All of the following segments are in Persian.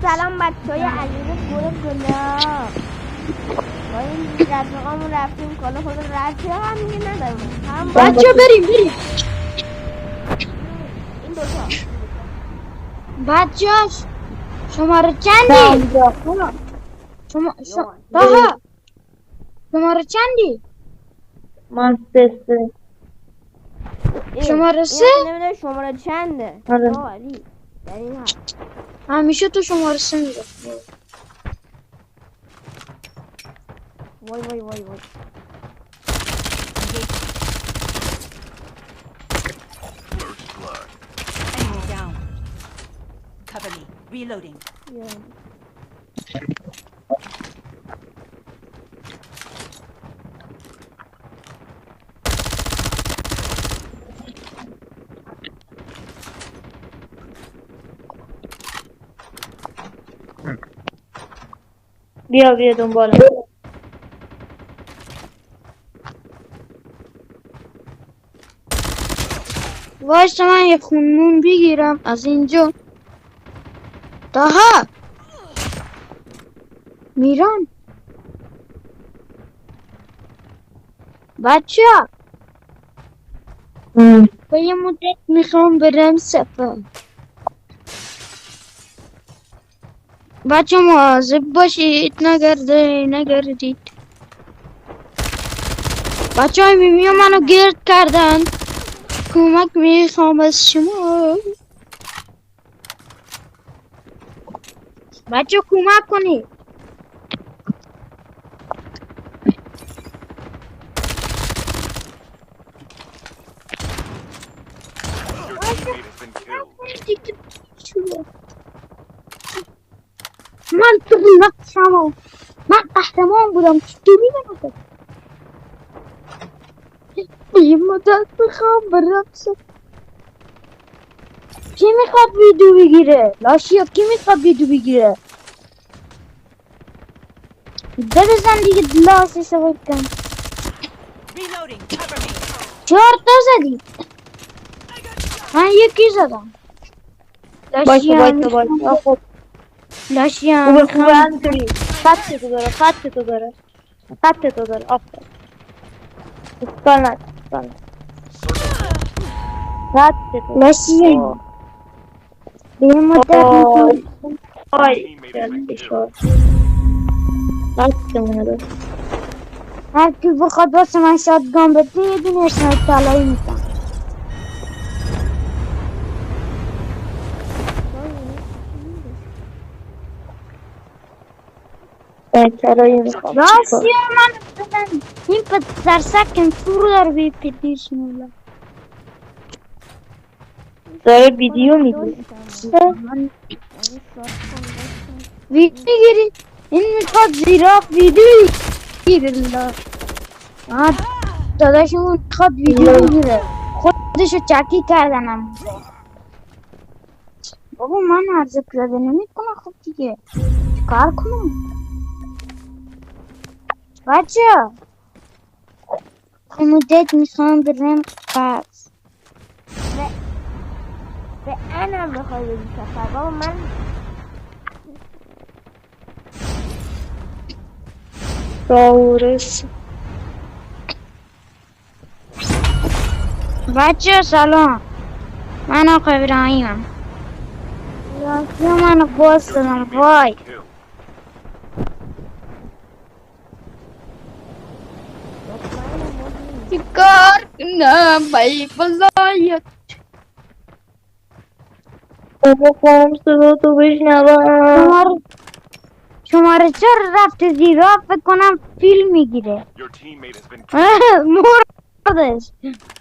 سلام بچه های عزیز گل دنیا. با این رفیقامون رفتیم کالا خود رفیق هم دیگه نداریم بچه بریم این دوتا بچه شماره چندی؟ داها شماره چندی؟ من سه شماره سه؟ نمیده شماره چنده. آره. علی در این حد همیشه تو شماره سه میده. وای وای وای وای First blood. Enemy down. Cover me. Reloading. بیا دنبالم. وایسا من یه خونمون بگیرم از اینجا. داها میران بچه به یه مدت میخوام برم سفر. بچه مواظب باشید نگردید. بچه های میمی منو گرد کردن. کمک میخوام از شما. بچه کمک کنید. Your teammate has been killed. من تو نقشم من قهرمان بودم چطوری نمید یه مدت میخوام برم کی میخواد ویدیو بگیره؟ لاشیا کی میخواد ویدیو بگیره؟ بزن دیگه لاسی سوال کن. Reloading. Cover me. 4 تا زدی. من یکی زدم. وایسا خب لاشیا خوبه همینطوری. خط تو داره آفر اشکال خط تو لاشیا به یه مدت میخوام آی فشار خطمونه داره. هر کی بخواد واسه من شاتگان بده یه دونه اسنایپ طلایی میکنم. چرایی میخوام راستی من بزن این پدر سکن فرو داره بی پیدیش مولا داره ویدیو میگیره. ویدیو گیری این میخواد زیراف ویدیو گیره. داداشمون میخواد ویدیو بگیره خودشو چکی کردنم. بابا من عرض پیاده نمیکنم. خب دیگه چیکار کنم بچه یه مدت میخوام برم قرض. به انم بخوای بگی سفر بابا من راورس بچه سلام من آقا ابراهیمم. راستی منو باز دادم وای. Kill. چیکار کنم بای بلایت. بابا خواهم صدا تو بشنوم. شماره چرا رفته زیرا فکر کنم فیلم میگیره. Your teammate has been killed. مردش Further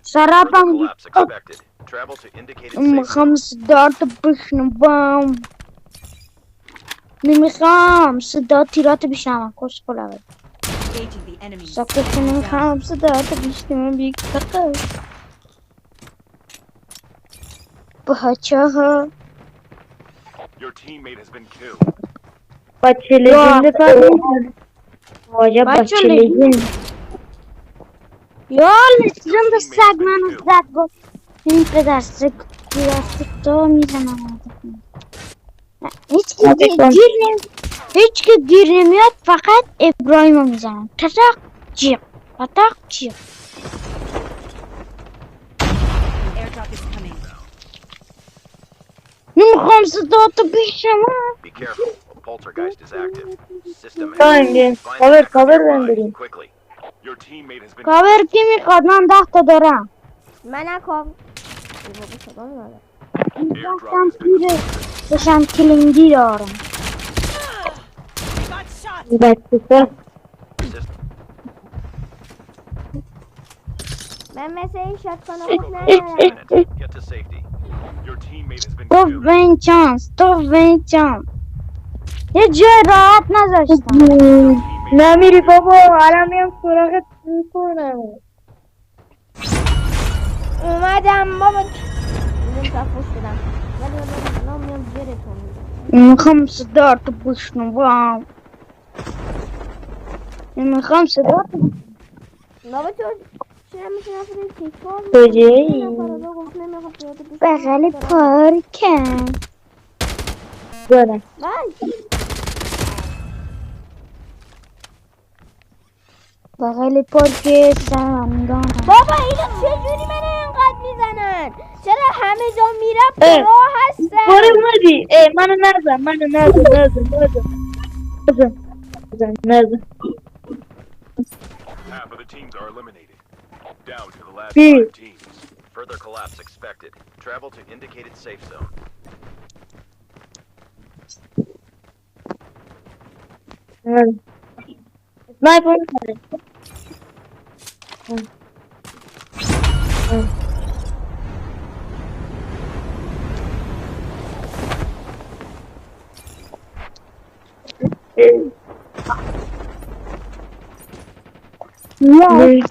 سرابم collapse expected. Travel to indicated safe میخوام صدات بشنوم. نمیخوام صدا تیرات بشنوم کس خلاوه Engaging the enemy. ساکت نمیخوام صدات بشنوم بیگ تقل بچه ها Your teammate has been killed. بچه لجنده فرمون واجب بچه لجنده یا لجنده سگ منو زد گفت این پدر سگ تو میزنم هیچ که گیر نمیاد، فقط ابراهیم رو میزنم. تتق جیغ پتق جیغ. Airdrop is coming. نمیخوام صداتو بشنوم. Be careful. A poltergeist is active. System Tamam gel. Find Cover the hacker cover nearby, vereyim. quickly. Your teammate has been کاور کی میخواد؟ من 10 تا دارم. من نکن بابا صدا میاد. دستم پیره بشم کلینگی دارم. Got shot. Dakika. من مثل این شاتگان Go خوب to ندارم. Get to safety. Your teammate has been تو killed. به این چانس، تو به این چانس. یه جای راحت نذاشتم. نمیری بابا الان میام سراغت میکنم. اومدم بابا. میگم تفوش بدم. ولی الان میام جرتون میدم. میخوام صداتو بشنوم. میخوام صداتو بابا تو چرا میشه نفری تیکار کجایی؟ بغل پارکم. برم. بغل پارک سمنگان. بابا اینو چجوری من اینقدر میزنن؟ چرا همه جا میرم پرو هستن؟ برو اومدی. منو نزن. Half of the teams are eliminated. Down to the last Hmm. 5 teams. Further collapse expected. Travel to indicated safe zone. Sniper.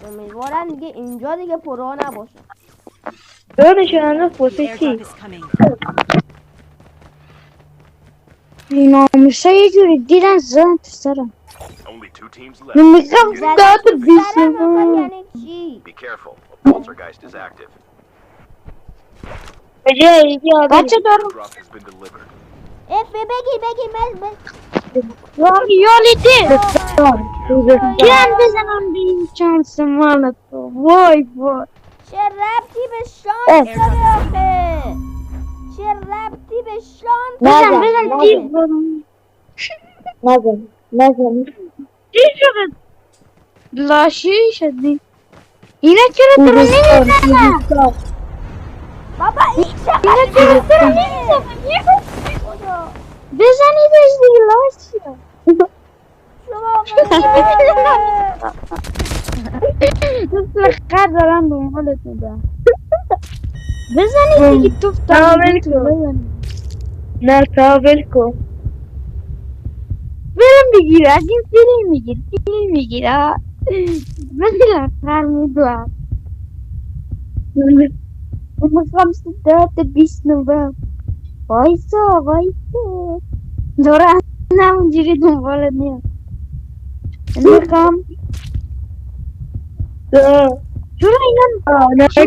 امیدوارم دیگه اینجا دیگه پرو نباشه. نشوننده فوتوکی. Airdrop is coming. اینا میشه یه جوری دیدن زن تو سرم. Only 2 teams left. میگم زدن صداتو تو سرم آخه بشنوم. یعنی چی؟ Be careful. A poltergeist is active. بچه دارم Drop has been delivered. بگی من یالیده گم بزنم به این چانس مالتو. وای وای. چه ربطی به شانس داره آخه؟ چه ربطی به شانس بزن داره؟ دیر برم. نزن. چی شد؟ لاشی شدی. اینا چرا تو رو نمیزنن؟ بابا این اینا چرا تو رو نمیزنن؟ بزنیدش دیگه لاشی. لخت دارم دنبالت میدم. بزنید دیگه توف نه کابل کن. برم بگیر از این فیلم میگیر من لخت میدوم. میخوام صدات بشنوم. وایسا دارم همونجوری دنبالت میام. میخوام چرا اینا چرا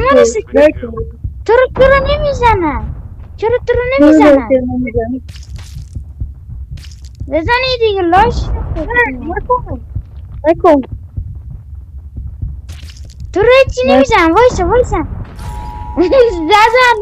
نمیزنن؟ بزنی دیگه لاش. نکن. تو رو هیچی نمیزنن. وایسا زدن.